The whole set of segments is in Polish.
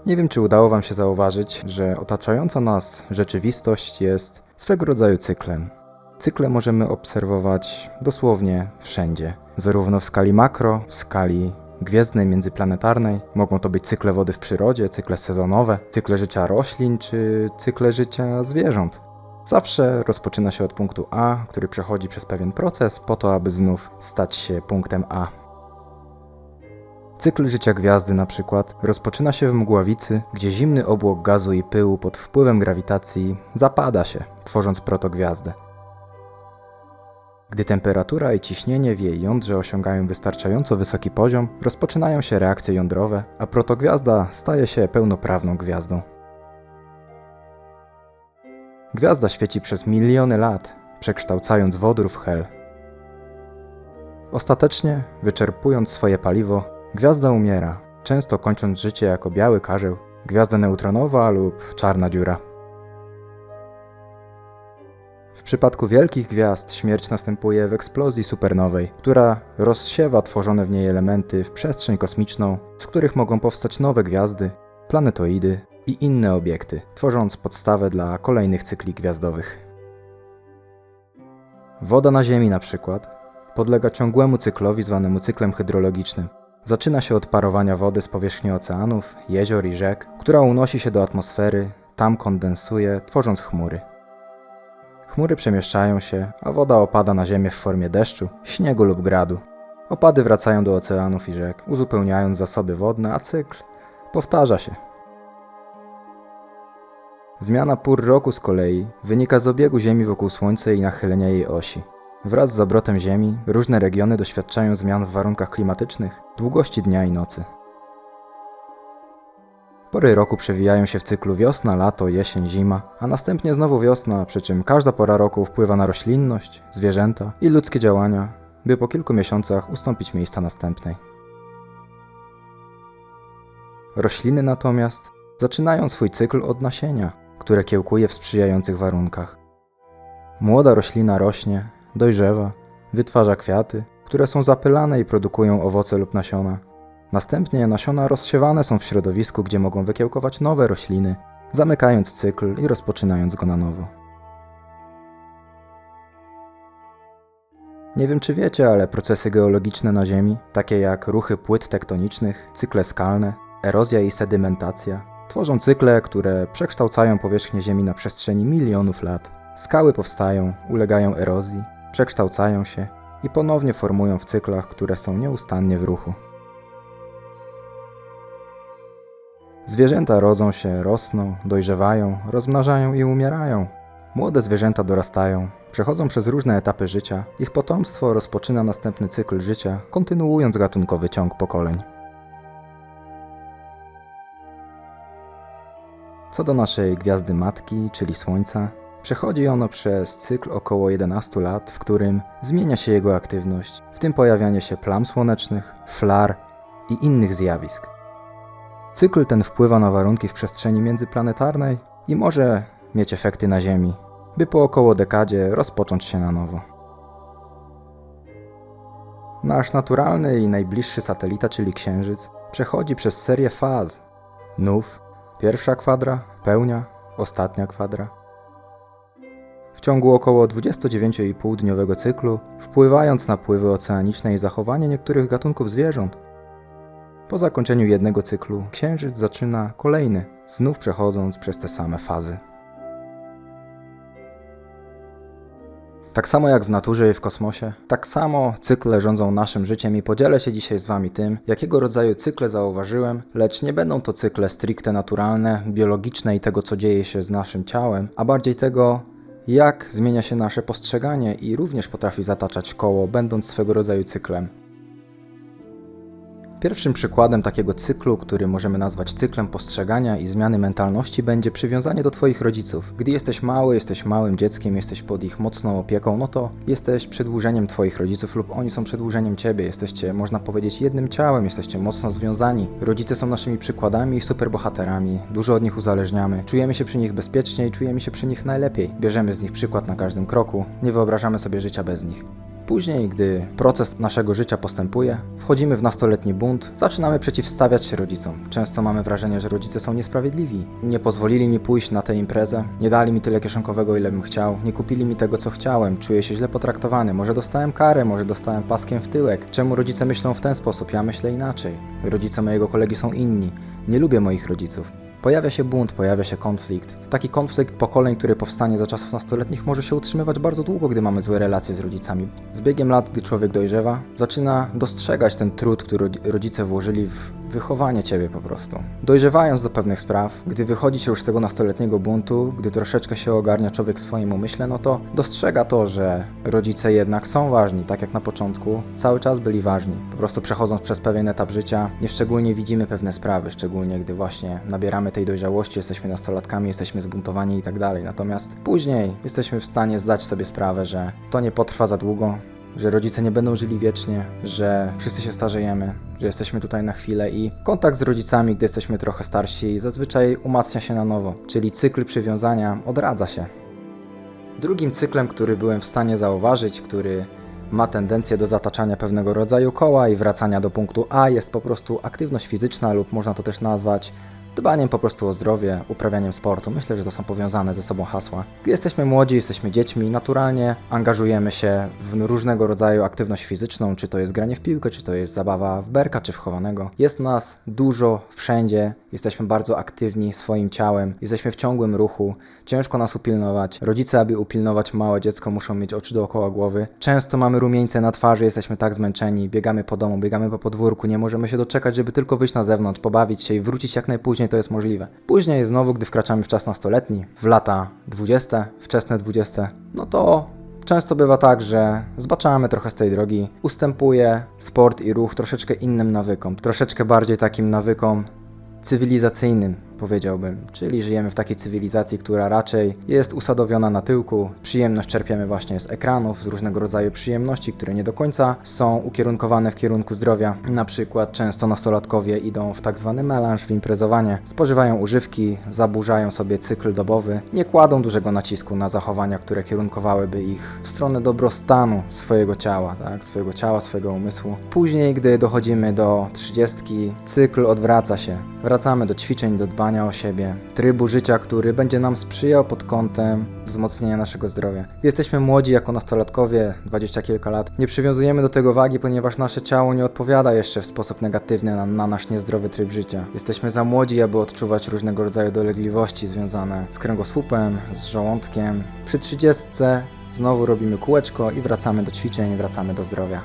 Nie wiem, czy udało Wam się zauważyć, że otaczająca nas rzeczywistość jest swego rodzaju cyklem. Cykle możemy obserwować dosłownie wszędzie, zarówno w skali makro, w skali gwiezdnej, międzyplanetarnej. Mogą to być cykle wody w przyrodzie, cykle sezonowe, cykle życia roślin czy cykle życia zwierząt. Zawsze rozpoczyna się od punktu A, który przechodzi przez pewien proces po to, aby znów stać się punktem A. Cykl życia gwiazdy na przykład rozpoczyna się w mgławicy, gdzie zimny obłok gazu i pyłu pod wpływem grawitacji zapada się, tworząc protogwiazdę. Gdy temperatura i ciśnienie w jej jądrze osiągają wystarczająco wysoki poziom, rozpoczynają się reakcje jądrowe, a protogwiazda staje się pełnoprawną gwiazdą. Gwiazda świeci przez miliony lat, przekształcając wodór w hel. Ostatecznie, wyczerpując swoje paliwo, gwiazda umiera, często kończąc życie jako biały karzeł, gwiazda neutronowa lub czarna dziura. W przypadku wielkich gwiazd śmierć następuje w eksplozji supernowej, która rozsiewa tworzone w niej elementy w przestrzeń kosmiczną, z których mogą powstać nowe gwiazdy, planetoidy i inne obiekty, tworząc podstawę dla kolejnych cykli gwiazdowych. Woda na Ziemi na przykład podlega ciągłemu cyklowi zwanemu cyklem hydrologicznym. Zaczyna się od parowania wody z powierzchni oceanów, jezior i rzek, która unosi się do atmosfery, tam kondensuje, tworząc chmury. Chmury przemieszczają się, a woda opada na ziemię w formie deszczu, śniegu lub gradu. Opady wracają do oceanów i rzek, uzupełniając zasoby wodne, a cykl powtarza się. Zmiana pór roku z kolei wynika z obiegu Ziemi wokół Słońca i nachylenia jej osi. Wraz z obrotem Ziemi różne regiony doświadczają zmian w warunkach klimatycznych, długości dnia i nocy. Pory roku przewijają się w cyklu wiosna, lato, jesień, zima, a następnie znowu wiosna, przy czym każda pora roku wpływa na roślinność, zwierzęta i ludzkie działania, by po kilku miesiącach ustąpić miejsca następnej. Rośliny natomiast zaczynają swój cykl od nasienia, które kiełkuje w sprzyjających warunkach. Młoda roślina rośnie, dojrzewa, wytwarza kwiaty, które są zapylane i produkują owoce lub nasiona. Następnie nasiona rozsiewane są w środowisku, gdzie mogą wykiełkować nowe rośliny, zamykając cykl i rozpoczynając go na nowo. Nie wiem, czy wiecie, ale procesy geologiczne na Ziemi, takie jak ruchy płyt tektonicznych, cykle skalne, erozja i sedymentacja, tworzą cykle, które przekształcają powierzchnię Ziemi na przestrzeni milionów lat. Skały powstają, ulegają erozji, przekształcają się i ponownie formują w cyklach, które są nieustannie w ruchu. Zwierzęta rodzą się, rosną, dojrzewają, rozmnażają i umierają. Młode zwierzęta dorastają, przechodzą przez różne etapy życia, ich potomstwo rozpoczyna następny cykl życia, kontynuując gatunkowy ciąg pokoleń. Co do naszej gwiazdy matki, czyli Słońca, przechodzi ono przez cykl około 11 lat, w którym zmienia się jego aktywność, w tym pojawianie się plam słonecznych, flar i innych zjawisk. Cykl ten wpływa na warunki w przestrzeni międzyplanetarnej i może mieć efekty na Ziemi, by po około dekadzie rozpocząć się na nowo. Nasz naturalny i najbliższy satelita, czyli Księżyc, przechodzi przez serię faz: nów, pierwsza kwadra, pełnia, ostatnia kwadra. W ciągu około 29,5-dniowego cyklu, wpływając na pływy oceaniczne i zachowanie niektórych gatunków zwierząt. Po zakończeniu jednego cyklu Księżyc zaczyna kolejny, znów przechodząc przez te same fazy. Tak samo jak w naturze i w kosmosie, tak samo cykle rządzą naszym życiem i podzielę się dzisiaj z Wami tym, jakiego rodzaju cykle zauważyłem, lecz nie będą to cykle stricte naturalne, biologiczne i tego, co dzieje się z naszym ciałem, a bardziej tego, jak zmienia się nasze postrzeganie i również potrafi zataczać koło, będąc swego rodzaju cyklem. Pierwszym przykładem takiego cyklu, który możemy nazwać cyklem postrzegania i zmiany mentalności, będzie przywiązanie do Twoich rodziców. Gdy jesteś mały, jesteś małym dzieckiem, jesteś pod ich mocną opieką, no to jesteś przedłużeniem Twoich rodziców lub oni są przedłużeniem Ciebie. Jesteście, można powiedzieć, jednym ciałem, jesteście mocno związani. Rodzice są naszymi przykładami i superbohaterami. Dużo od nich uzależniamy. Czujemy się przy nich bezpiecznie i czujemy się przy nich najlepiej. Bierzemy z nich przykład na każdym kroku. Nie wyobrażamy sobie życia bez nich. Później, gdy proces naszego życia postępuje, wchodzimy w nastoletni bunt, zaczynamy przeciwstawiać się rodzicom. Często mamy wrażenie, że rodzice są niesprawiedliwi. Nie pozwolili mi pójść na tę imprezę, nie dali mi tyle kieszonkowego, ile bym chciał, nie kupili mi tego, co chciałem, czuję się źle potraktowany, może dostałem karę, może dostałem paskiem w tyłek. Czemu rodzice myślą w ten sposób? Ja myślę inaczej. Rodzice mojego kolegi są inni. Nie lubię moich rodziców. Pojawia się bunt, pojawia się konflikt. Taki konflikt pokoleń, który powstanie za czasów nastoletnich, może się utrzymywać bardzo długo, gdy mamy złe relacje z rodzicami. Z biegiem lat, gdy człowiek dojrzewa, zaczyna dostrzegać ten trud, który rodzice włożyli w wychowanie ciebie po prostu. Dojrzewając do pewnych spraw, gdy wychodzi się już z tego nastoletniego buntu, gdy troszeczkę się ogarnia człowiek w swoim umyśle, no to dostrzega to, że rodzice jednak są ważni, tak jak na początku cały czas byli ważni. Po prostu przechodząc przez pewien etap życia, nieszczególnie widzimy pewne sprawy, szczególnie gdy właśnie nabieramy tej dojrzałości, jesteśmy nastolatkami, jesteśmy zbuntowani i tak dalej. Natomiast później jesteśmy w stanie zdać sobie sprawę, że to nie potrwa za długo, że rodzice nie będą żyli wiecznie, że wszyscy się starzejemy, że jesteśmy tutaj na chwilę i kontakt z rodzicami, gdy jesteśmy trochę starsi, zazwyczaj umacnia się na nowo, czyli cykl przywiązania odradza się. Drugim cyklem, który byłem w stanie zauważyć, który ma tendencję do zataczania pewnego rodzaju koła i wracania do punktu A, jest po prostu aktywność fizyczna lub można to też nazwać dbaniem po prostu o zdrowie, uprawianiem sportu. Myślę, że to są powiązane ze sobą hasła. Gdy jesteśmy młodzi, jesteśmy dziećmi, naturalnie angażujemy się w różnego rodzaju aktywność fizyczną, czy to jest granie w piłkę, czy to jest zabawa w berka, czy w chowanego. Jest nas dużo wszędzie, jesteśmy bardzo aktywni swoim ciałem, jesteśmy w ciągłym ruchu, ciężko nas upilnować. Rodzice, aby upilnować małe dziecko, muszą mieć oczy dookoła głowy. Często mamy rumieńce na twarzy, jesteśmy tak zmęczeni, biegamy po domu, biegamy po podwórku, nie możemy się doczekać, żeby tylko wyjść na zewnątrz, pobawić się i wrócić jak najpóźniej to jest możliwe. Później znowu, gdy wkraczamy w czas nastoletni, w lata 20, wczesne 20, no to często bywa tak, że zbaczamy trochę z tej drogi, ustępuje sport i ruch troszeczkę innym nawykom, troszeczkę bardziej takim nawykom cywilizacyjnym, powiedziałbym, czyli żyjemy w takiej cywilizacji, która raczej jest usadowiona na tyłku. Przyjemność czerpiemy właśnie z ekranów, z różnego rodzaju przyjemności, które nie do końca są ukierunkowane w kierunku zdrowia. Na przykład często nastolatkowie idą w tak zwany melanż, w imprezowanie, spożywają używki, zaburzają sobie cykl dobowy, nie kładą dużego nacisku na zachowania, które kierunkowałyby ich w stronę dobrostanu swojego ciała, tak? Swojego umysłu. Później, gdy dochodzimy do 30, cykl odwraca się. Wracamy do ćwiczeń, do dbania o siebie, trybu życia, który będzie nam sprzyjał pod kątem wzmocnienia naszego zdrowia. Jesteśmy młodzi jako nastolatkowie, 20 kilka lat, nie przywiązujemy do tego wagi, ponieważ nasze ciało nie odpowiada jeszcze w sposób negatywny na nasz niezdrowy tryb życia. Jesteśmy za młodzi, aby odczuwać różnego rodzaju dolegliwości związane z kręgosłupem, z żołądkiem. Przy 30 znowu robimy kółeczko i wracamy do ćwiczeń, wracamy do zdrowia.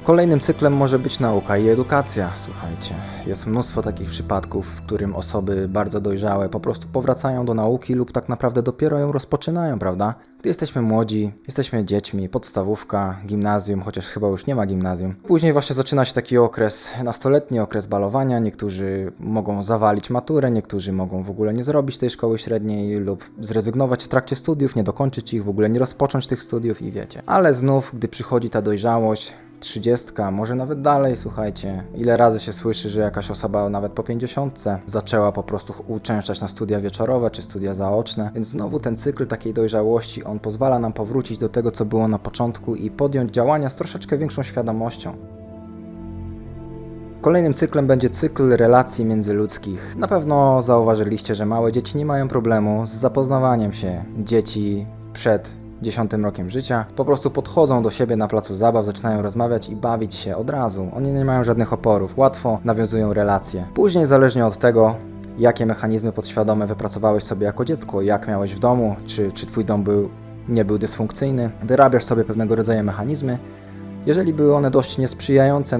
Kolejnym cyklem może być nauka i edukacja. Słuchajcie, jest mnóstwo takich przypadków, w którym osoby bardzo dojrzałe po prostu powracają do nauki lub tak naprawdę dopiero ją rozpoczynają, prawda? Gdy jesteśmy młodzi, jesteśmy dziećmi, podstawówka, gimnazjum, chociaż chyba już nie ma gimnazjum. Później właśnie zaczyna się taki okres nastoletni, okres balowania. Niektórzy mogą zawalić maturę, niektórzy mogą w ogóle nie zrobić tej szkoły średniej lub zrezygnować w trakcie studiów, nie dokończyć ich, w ogóle nie rozpocząć tych studiów i wiecie. Ale znów, gdy przychodzi ta dojrzałość, 30, może nawet dalej, słuchajcie. Ile razy się słyszy, że jakaś osoba nawet po 50 zaczęła po prostu uczęszczać na studia wieczorowe czy studia zaoczne, więc znowu ten cykl takiej dojrzałości, on pozwala nam powrócić do tego, co było na początku i podjąć działania z troszeczkę większą świadomością. Kolejnym cyklem będzie cykl relacji międzyludzkich. Na pewno zauważyliście, że małe dzieci nie mają problemu z zapoznawaniem się. Dzieci przed 10 rokiem życia, po prostu podchodzą do siebie na placu zabaw, zaczynają rozmawiać i bawić się od razu. Oni nie mają żadnych oporów, łatwo nawiązują relacje. Później, zależnie od tego, jakie mechanizmy podświadome wypracowałeś sobie jako dziecko, jak miałeś w domu, czy twój dom nie był dysfunkcyjny, wyrabiasz sobie pewnego rodzaju mechanizmy. Jeżeli były one dość niesprzyjające,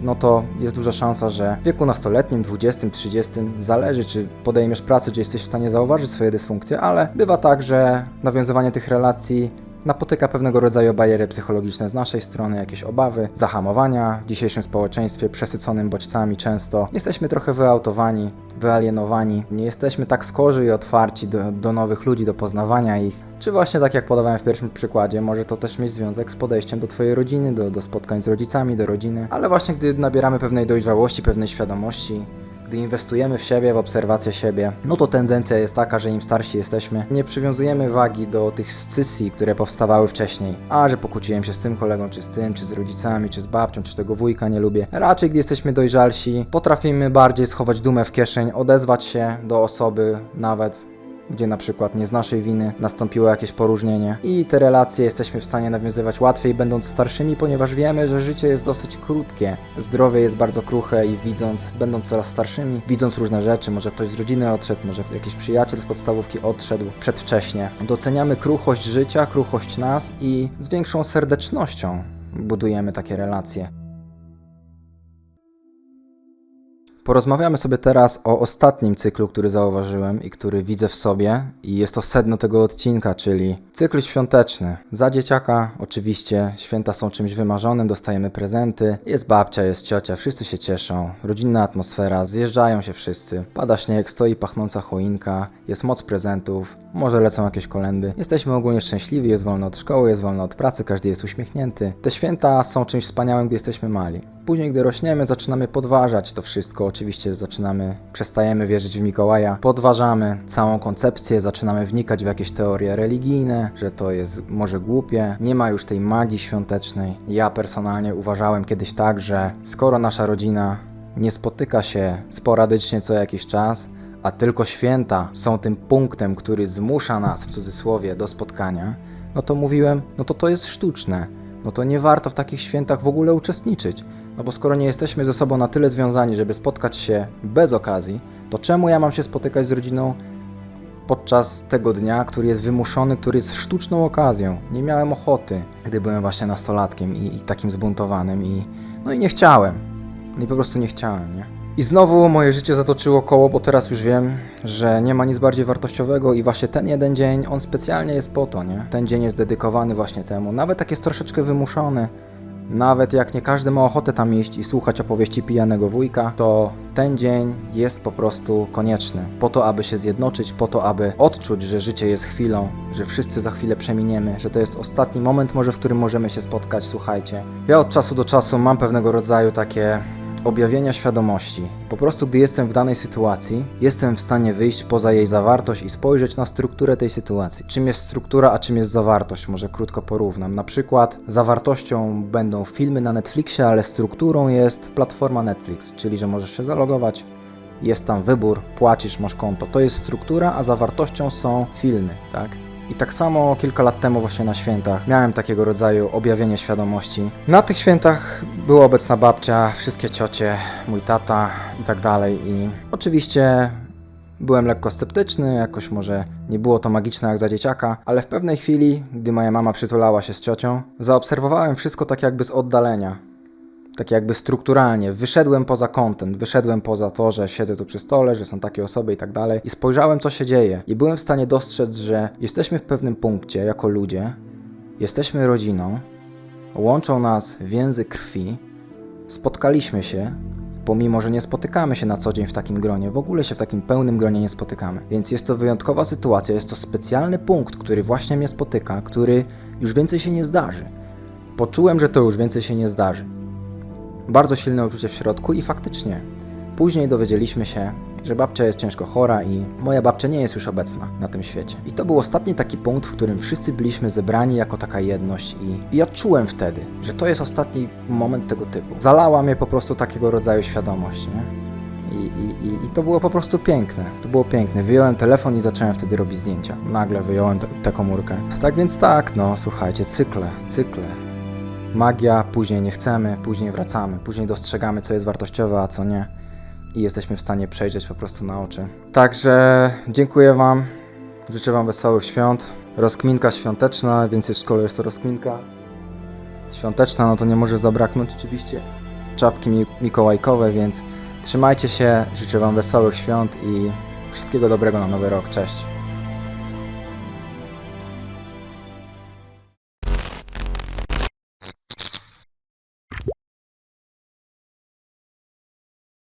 no to jest duża szansa, że w wieku nastoletnim, 20, 30, zależy czy podejmiesz pracę, czy jesteś w stanie zauważyć swoje dysfunkcje, ale bywa tak, że nawiązywanie tych relacji napotyka pewnego rodzaju bariery psychologiczne z naszej strony, jakieś obawy, zahamowania. W dzisiejszym społeczeństwie przesyconym bodźcami często jesteśmy trochę wyautowani, wyalienowani. Nie jesteśmy tak skorzy i otwarci do nowych ludzi, do poznawania ich. Czy właśnie tak jak podawałem w pierwszym przykładzie, może to też mieć związek z podejściem do twojej rodziny, do spotkań z rodzicami, do rodziny. Ale właśnie gdy nabieramy pewnej dojrzałości, pewnej świadomości, Gdy inwestujemy w siebie, w obserwację siebie, no to tendencja jest taka, że im starsi jesteśmy, nie przywiązujemy wagi do tych scysji, które powstawały wcześniej. A, że pokłóciłem się z tym kolegą, czy z tym, czy z rodzicami, czy z babcią, czy tego wujka nie lubię. Raczej, gdy jesteśmy dojrzalsi, potrafimy bardziej schować dumę w kieszeń, odezwać się do osoby nawet, gdzie na przykład nie z naszej winy nastąpiło jakieś poróżnienie i te relacje jesteśmy w stanie nawiązywać łatwiej, będąc starszymi, ponieważ wiemy, że życie jest dosyć krótkie, zdrowie jest bardzo kruche i będąc coraz starszymi, widząc różne rzeczy, może ktoś z rodziny odszedł, może jakiś przyjaciel z podstawówki odszedł przedwcześnie, doceniamy kruchość życia, kruchość nas i z większą serdecznością budujemy takie relacje. Porozmawiamy sobie teraz o ostatnim cyklu, który zauważyłem i który widzę w sobie i jest to sedno tego odcinka, czyli cykl świąteczny. Za dzieciaka oczywiście święta są czymś wymarzonym, dostajemy prezenty, jest babcia, jest ciocia, wszyscy się cieszą, rodzinna atmosfera, zjeżdżają się wszyscy, pada śnieg, stoi pachnąca choinka, jest moc prezentów, może lecą jakieś kolędy. Jesteśmy ogólnie szczęśliwi, jest wolno od szkoły, jest wolno od pracy, każdy jest uśmiechnięty. Te święta są czymś wspaniałym, gdy jesteśmy mali. Później, gdy rośniemy, zaczynamy podważać to wszystko. Oczywiście przestajemy wierzyć w Mikołaja, podważamy całą koncepcję, zaczynamy wnikać w jakieś teorie religijne, że to jest może głupie, nie ma już tej magii świątecznej. Ja personalnie uważałem kiedyś tak, że skoro nasza rodzina nie spotyka się sporadycznie co jakiś czas, a tylko święta są tym punktem, który zmusza nas, w cudzysłowie, do spotkania, no to mówiłem, no to jest sztuczne. No to nie warto w takich świętach w ogóle uczestniczyć. No bo skoro nie jesteśmy ze sobą na tyle związani, żeby spotkać się bez okazji, to czemu ja mam się spotykać z rodziną podczas tego dnia, który jest wymuszony, który jest sztuczną okazją? Nie miałem ochoty, gdy byłem właśnie nastolatkiem i takim zbuntowanym i nie chciałem. No i po prostu nie chciałem, nie? I znowu moje życie zatoczyło koło, bo teraz już wiem, że nie ma nic bardziej wartościowego i właśnie ten jeden dzień, on specjalnie jest po to, nie? Ten dzień jest dedykowany właśnie temu, nawet jak jest troszeczkę wymuszony, nawet jak nie każdy ma ochotę tam iść i słuchać opowieści pijanego wujka, to ten dzień jest po prostu konieczny. Po to, aby się zjednoczyć, po to, aby odczuć, że życie jest chwilą, że wszyscy za chwilę przeminiemy, że to jest ostatni moment może, w którym możemy się spotkać, słuchajcie. Ja od czasu do czasu mam pewnego rodzaju takie objawienia świadomości. Po prostu gdy jestem w danej sytuacji, jestem w stanie wyjść poza jej zawartość i spojrzeć na strukturę tej sytuacji. Czym jest struktura, a czym jest zawartość? Może krótko porównam. Na przykład zawartością będą filmy na Netflixie, ale strukturą jest platforma Netflix, czyli że możesz się zalogować, jest tam wybór, płacisz, masz konto. To jest struktura, a zawartością są filmy, tak? I tak samo kilka lat temu właśnie na świętach miałem takiego rodzaju objawienie świadomości. Na tych świętach była obecna babcia, wszystkie ciocie, mój tata i tak dalej i oczywiście byłem lekko sceptyczny, jakoś może nie było to magiczne jak za dzieciaka, ale w pewnej chwili, gdy moja mama przytulała się z ciocią, zaobserwowałem wszystko tak jakby z oddalenia. Tak jakby strukturalnie, wyszedłem poza content, wyszedłem poza to, że siedzę tu przy stole, że są takie osoby i tak dalej i spojrzałem, co się dzieje i byłem w stanie dostrzec, że jesteśmy w pewnym punkcie jako ludzie, jesteśmy rodziną, łączą nas więzy krwi, spotkaliśmy się, pomimo, że nie spotykamy się na co dzień w takim gronie, w ogóle się w takim pełnym gronie nie spotykamy, więc jest to wyjątkowa sytuacja, jest to specjalny punkt, który właśnie mnie spotyka, który już więcej się nie zdarzy. Poczułem, że to już więcej się nie zdarzy. Bardzo silne uczucie w środku i faktycznie później dowiedzieliśmy się, że babcia jest ciężko chora i moja babcia nie jest już obecna na tym świecie. I to był ostatni taki punkt, w którym wszyscy byliśmy zebrani jako taka jedność i odczułem wtedy, że to jest ostatni moment tego typu. Zalała mnie po prostu takiego rodzaju świadomość, nie? I to było po prostu piękne. To było piękne. Wyjąłem telefon i zacząłem wtedy robić zdjęcia. Nagle wyjąłem tę komórkę. Tak więc tak, no słuchajcie, cykle. Magia, później nie chcemy, później wracamy, później dostrzegamy, co jest wartościowe, a co nie. I jesteśmy w stanie przejrzeć po prostu na oczy. Także dziękuję Wam, życzę Wam wesołych świąt. Rozkminka świąteczna, więc skoro jest to rozkminka świąteczna, no to nie może zabraknąć oczywiście czapki mikołajkowe, więc trzymajcie się, życzę Wam wesołych świąt i wszystkiego dobrego na nowy rok. Cześć!